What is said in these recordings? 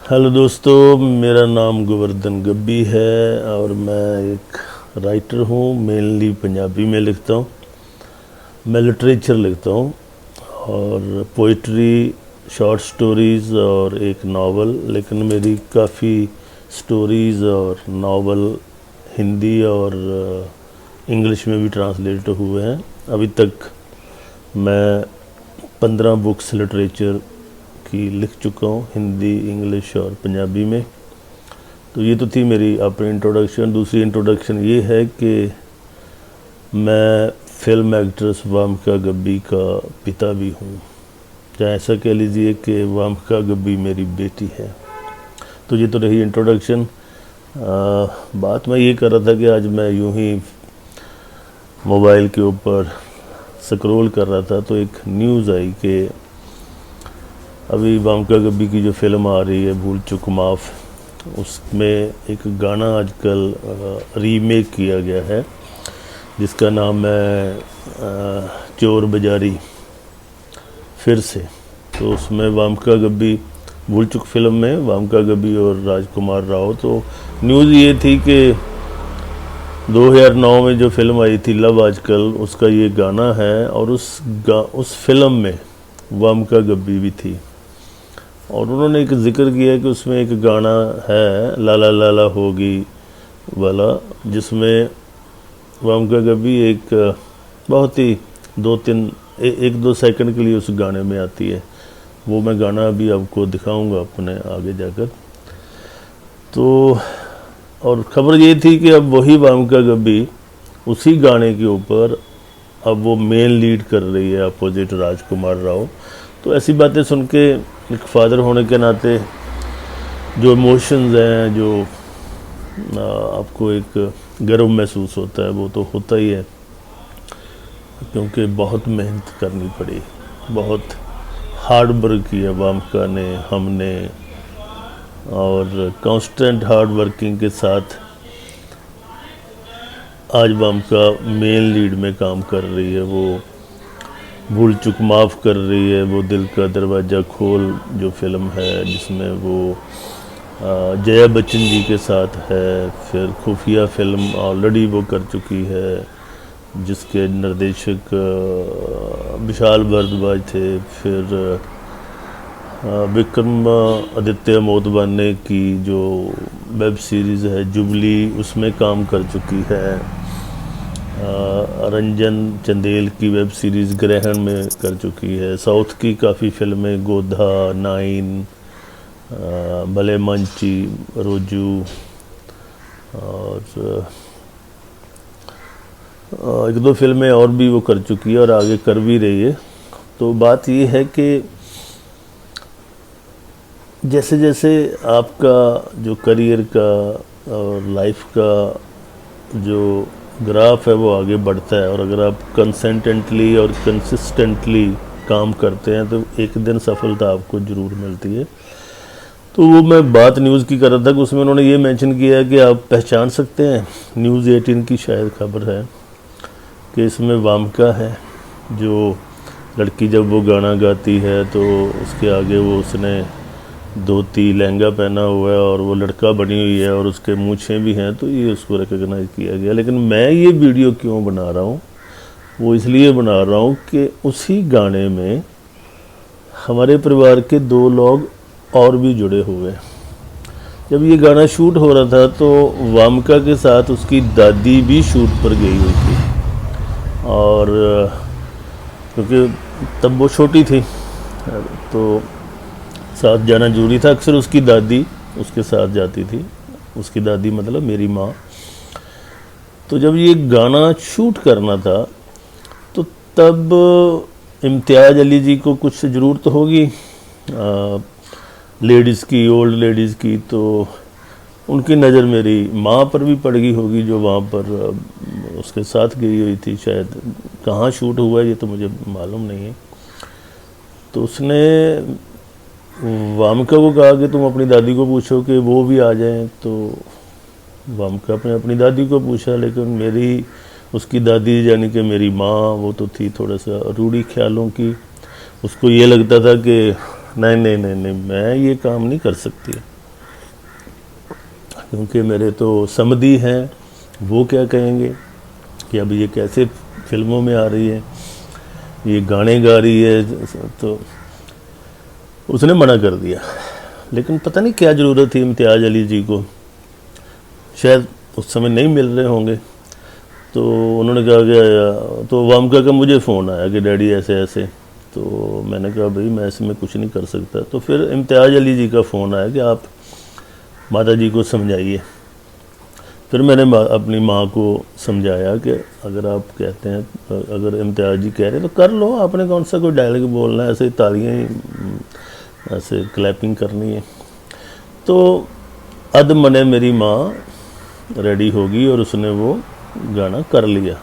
Hello दोस्तों, मेरा नाम गोवर्धन गब्बी है और मैं एक राइटर हूँ। मेनली पंजाबी में लिखता हूँ। मैं लिटरेचर लिखता हूँ और पोइट्री, शॉर्ट स्टोरीज़ और एक नावल। लेकिन मेरी काफ़ी स्टोरीज़ और नावल हिंदी और इंग्लिश में भी ट्रांसलेट हुए हैं। अभी तक मैं 15 बुक्स लिटरेचर की लिख चुका हूँ, हिंदी, इंग्लिश और पंजाबी में। तो ये तो थी मेरी अपनी इंट्रोडक्शन। दूसरी इंट्रोडक्शन ये है कि मैं फिल्म एक्ट्रेस वामिका गब्बी का पिता भी हूँ, या ऐसा कह लीजिए कि वामिका गब्बी मेरी बेटी है। तो ये तो रही इंट्रोडक्शन। बात मैं ये कर रहा था कि आज मैं यूं ही मोबाइल के ऊपर स्क्रॉल कर रहा था तो एक न्यूज़ आई कि अभी वामिका गब्बी की जो फिल्म आ रही है भूल चूक माफ़, उसमें एक गाना आजकल रीमेक किया गया है जिसका नाम है चोर बाजारी फिर से। तो उसमें वामिका गब्बी, भूल चूक फिल्म में वामिका गब्बी और राजकुमार राव। तो न्यूज़ ये थी कि 2009 में जो फिल्म आई थी लव आजकल, उसका ये गाना है और उस फिल्म में वामिका गब्बी भी थी। और उन्होंने एक जिक्र किया कि उसमें एक गाना है लाला लाला होगी वाला, जिसमें वामिका गब्बी एक बहुत ही 1-2 सेकंड के लिए उस गाने में आती है। वो मैं गाना अभी आपको दिखाऊंगा अपने आगे जाकर। तो और ख़बर ये थी कि अब वही वामिका गब्बी उसी गाने के ऊपर अब वो मेन लीड कर रही है अपोजिट राजकुमार राव। तो ऐसी बातें सुन के एक फादर होने के नाते जो इमोशंस हैं, जो आपको एक गर्व महसूस होता है, वो तो होता ही है, क्योंकि बहुत मेहनत करनी पड़ी, बहुत हार्ड वर्क किया वामिका ने, हमने, और कांस्टेंट हार्ड वर्किंग के साथ आज वामिका मेन लीड में काम कर रही है। वो भूल चूक माफ़ कर रही है, वो दिल का दरवाज़ा खोल जो फिल्म है जिसमें वो जया बच्चन जी के साथ है। फिर खुफिया फिल्म ऑलरेडी वो कर चुकी है जिसके निर्देशक विशाल भारद्वाज थे। फिर विक्रम आदित्य मोटवाने की जो वेब सीरीज़ है जुबली, उसमें काम कर चुकी है। रंजन चंदेल की वेब सीरीज़ ग्रहण में कर चुकी है। साउथ की काफ़ी फिल्में गोधा, 9, भले मंची, रोजू और 1-2 फिल्में और भी वो कर चुकी है और आगे कर भी रही है। तो बात ये है कि जैसे जैसे आपका जो करियर का और लाइफ का जो ग्राफ है वो आगे बढ़ता है, और अगर आप कंसिस्टेंटली और कंसिस्टेंटली काम करते हैं तो एक दिन सफलता आपको ज़रूर मिलती है। तो वो मैं बात न्यूज़ की कर रहा था कि उसमें उन्होंने ये मेंशन किया है कि आप पहचान सकते हैं, न्यूज़ 18 की शायद खबर है कि इसमें वामिका है, जो लड़की जब वो गाना गाती है तो उसके आगे वो उसने धोती लहंगा पहना हुआ है और वो लड़का बनी हुई है और उसके मूछें भी हैं, तो ये उसको रिकॉग्नाइज किया गया। लेकिन मैं ये वीडियो क्यों बना रहा हूँ, वो इसलिए बना रहा हूँ कि उसी गाने में हमारे परिवार के 2 लोग और भी जुड़े हुए हैं। जब ये गाना शूट हो रहा था तो वामिका के साथ उसकी दादी भी शूट पर गई हुई थी, और क्योंकि तब वो छोटी थी तो साथ जाना जरूरी था। अक्सर उसकी दादी उसके साथ जाती थी, उसकी दादी मतलब मेरी माँ। तो जब ये गाना शूट करना था तो तब इम्तियाज़ अली जी को कुछ ज़रूरत होगी लेडीज़ की, ओल्ड लेडीज़ की, तो उनकी नज़र मेरी माँ पर भी पड़ गई होगी जो वहाँ पर उसके साथ गई हुई थी। शायद कहाँ शूट हुआ है ये तो मुझे मालूम नहीं है। तो उसने वामिका को कहा कि तुम अपनी दादी को पूछो कि वो भी आ जाएं। तो वामिका ने अपनी दादी को पूछा, लेकिन मेरी उसकी दादी यानी कि मेरी माँ वो तो थी थोड़ा सा रूढ़ी ख्यालों की। उसको ये लगता था कि नहीं नहीं नहीं नहीं मैं ये काम नहीं कर सकती। क्योंकि मेरे तो समधी हैं, वो क्या कहेंगे कि अब ये कैसे फिल्मों में आ रही है, ये गाने गा रही है। तो उसने मना कर दिया। लेकिन पता नहीं क्या ज़रूरत थी इम्तियाज़ अली जी को, शायद उस समय नहीं मिल रहे होंगे। तो उन्होंने कहा कि तो वामका का मुझे फ़ोन आया कि डैडी ऐसे ऐसे। तो मैंने कहा भाई मैं इसमें कुछ नहीं कर सकता। तो फिर इम्तियाज़ अली जी का फ़ोन आया कि आप माता जी को समझाइए। फिर मैंने अपनी माँ को समझाया कि अगर आप कहते हैं, अगर इम्तियाज़ जी कह रहे हैं तो कर लो, आपने कौन सा कोई डायलॉग बोलना है, ऐसे तालियाँ ही ऐसे क्लैपिंग करनी है। तो अध मने मेरी माँ रेडी होगी और उसने वो गाना कर लिया।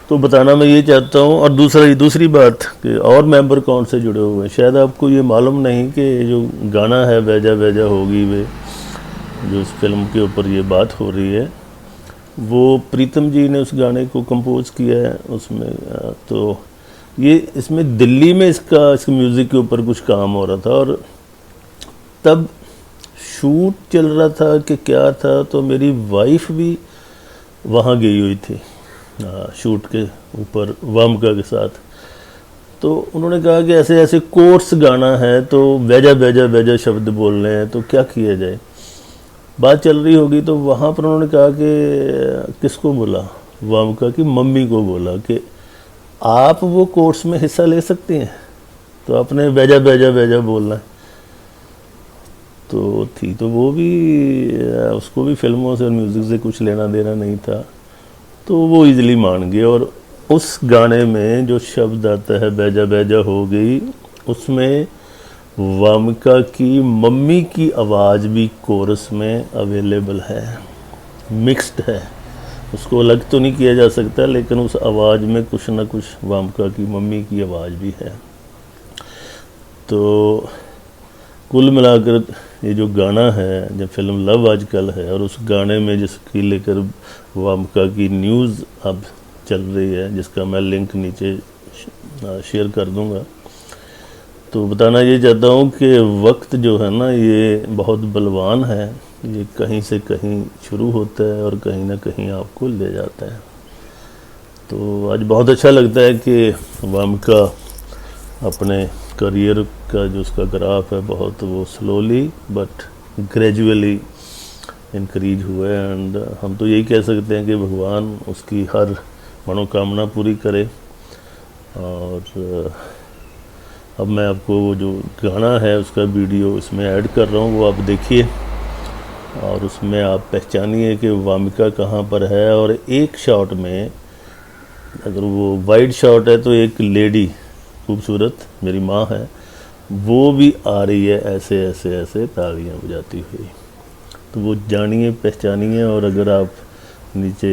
तो बताना मैं ये चाहता हूँ। और दूसरी बात कि और मेंबर कौन से जुड़े हुए हैं, शायद आपको ये मालूम नहीं कि जो गाना है वैजा वैजा होगी वे, जो इस फिल्म के ऊपर ये बात हो रही है, वो प्रीतम जी ने उस गाने को कंपोज किया है उसमें। तो ये इसमें दिल्ली में इसके म्यूज़िक के ऊपर कुछ काम हो रहा था और तब शूट चल रहा था कि क्या था। तो मेरी वाइफ भी वहाँ गई हुई थी शूट के ऊपर वामका के साथ। तो उन्होंने कहा कि ऐसे ऐसे कोर्स गाना है, तो वैजा वैजा वैजा शब्द बोल रहे हैं, तो क्या किया जाए। बात चल रही होगी तो वहाँ पर उन्होंने कहा कि किसको बोला, वामका की मम्मी को बोला कि आप वो कोर्स में हिस्सा ले सकती हैं, तो आपने वैजा वैजा वैजा बोलना है। तो थी तो वो भी, उसको भी फिल्मों से और म्यूज़िक से कुछ लेना देना नहीं था, तो वो इजीली मान गए। और उस गाने में जो शब्द आता है बैजा बैजा हो गई, उसमें वामिका की मम्मी की आवाज़ भी कोरस में अवेलेबल है, मिक्स्ड है। उसको अलग तो नहीं किया जा सकता, लेकिन उस आवाज़ में कुछ ना कुछ वामिका की मम्मी की आवाज़ भी है। तो कुल मिलाकर ये जो गाना है, जब फिल्म लव आजकल है, और उस गाने में जिसकी लेकर वामिका की न्यूज़ अब चल रही है, जिसका मैं लिंक नीचे शेयर कर दूंगा, तो बताना ये चाहता हूँ कि वक्त जो है ना ये बहुत बलवान है। ये कहीं से कहीं शुरू होता है और कहीं ना कहीं आपको ले जाता है। तो आज बहुत अच्छा लगता है कि वामिका अपने करियर का जो उसका ग्राफ है बहुत वो स्लोली बट ग्रेजुअली इंक्रीज हुआ है। एंड हम तो यही कह सकते हैं कि भगवान उसकी हर मनोकामना पूरी करे। और अब मैं आपको वो जो गाना है उसका वीडियो इसमें ऐड कर रहा हूँ, वो आप देखिए और उसमें आप पहचानिए कि वामिका कहाँ पर है। और एक शॉट में, अगर वो वाइड शॉट है, तो एक लेडी खूबसूरत मेरी माँ है, वो भी आ रही है ऐसे ऐसे ऐसे तालियां बजाती हुई। तो वो जानिए, पहचानिए। और अगर आप नीचे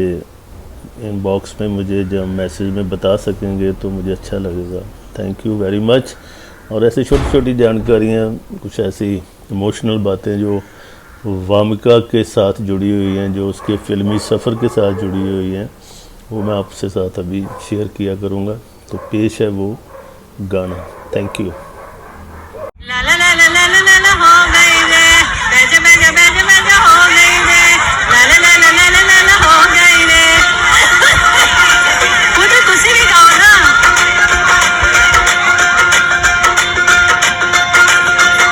इनबॉक्स में मुझे जब मैसेज में बता सकेंगे तो मुझे अच्छा लगेगा। Thank you very much. और ऐसी छोटी छोटी जानकारियाँ, कुछ ऐसी इमोशनल बातें जो वामिका के साथ जुड़ी हुई हैं, जो उसके फिल्मी सफ़र के साथ जुड़ी हुई हैं, वो मैं आपसे साथ अभी शेयर किया करूँगा। तो पेश है वो गाना। Thank you. ला ला ला ला ला ला ला हो गई रे, बैजा बैजा बैजा बैजा हो गई रे, ला ला ला ला ला ला ला हो गई रे। वो तो खुशी भी गाओ ना।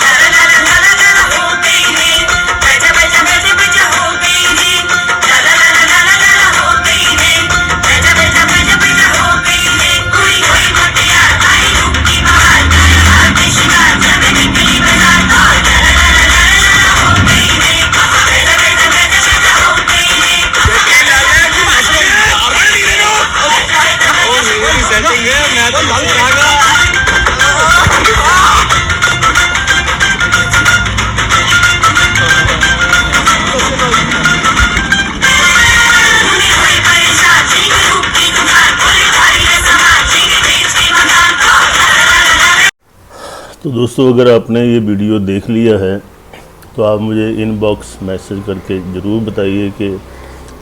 ला ला ला ला ला ला ला हो गई रे, बैजा बैजा बैजा बैजा हो गई रे, ला ला ला ला ला ला ला हो गई रे, बैजा बैजा बैजा बैजा हो गई रे। कोई कोई मटियार आई रूप की बाहर, गाय हार के शिकार जब निकली बाजार। ला ला ला ला ला ला ला हो गई रे, बैजा बैजा बैजा बैजा हो गई रे। भूली हुई परेशान झींग रूप की दुकान, बोली भारी है सामान झींग बेच के मकान। तो दोस्तों, अगर आपने ये वीडियो देख लिया है तो आप मुझे इनबॉक्स मैसेज करके ज़रूर बताइए कि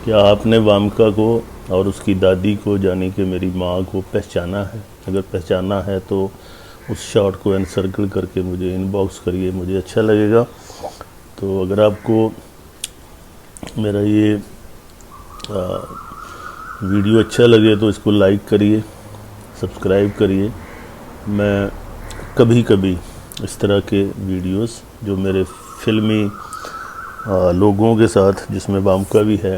क्या आपने वामिका को और उसकी दादी को, यानी कि मेरी माँ को पहचाना है। अगर पहचाना है तो उस शॉट को एनसर्कल करके मुझे इनबॉक्स करिए, मुझे अच्छा लगेगा। तो अगर आपको मेरा ये वीडियो अच्छा लगे तो इसको लाइक करिए, सब्सक्राइब करिए। मैं कभी कभी इस तरह के वीडियोस जो मेरे फिल्मी लोगों के साथ, जिसमें बामका भी है,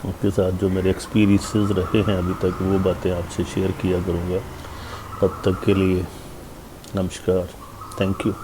उनके साथ जो मेरे एक्सपीरियंसेस रहे हैं अभी तक, वो बातें आपसे शेयर किया करूँगा। तब तक के लिए नमस्कार, थैंक यू।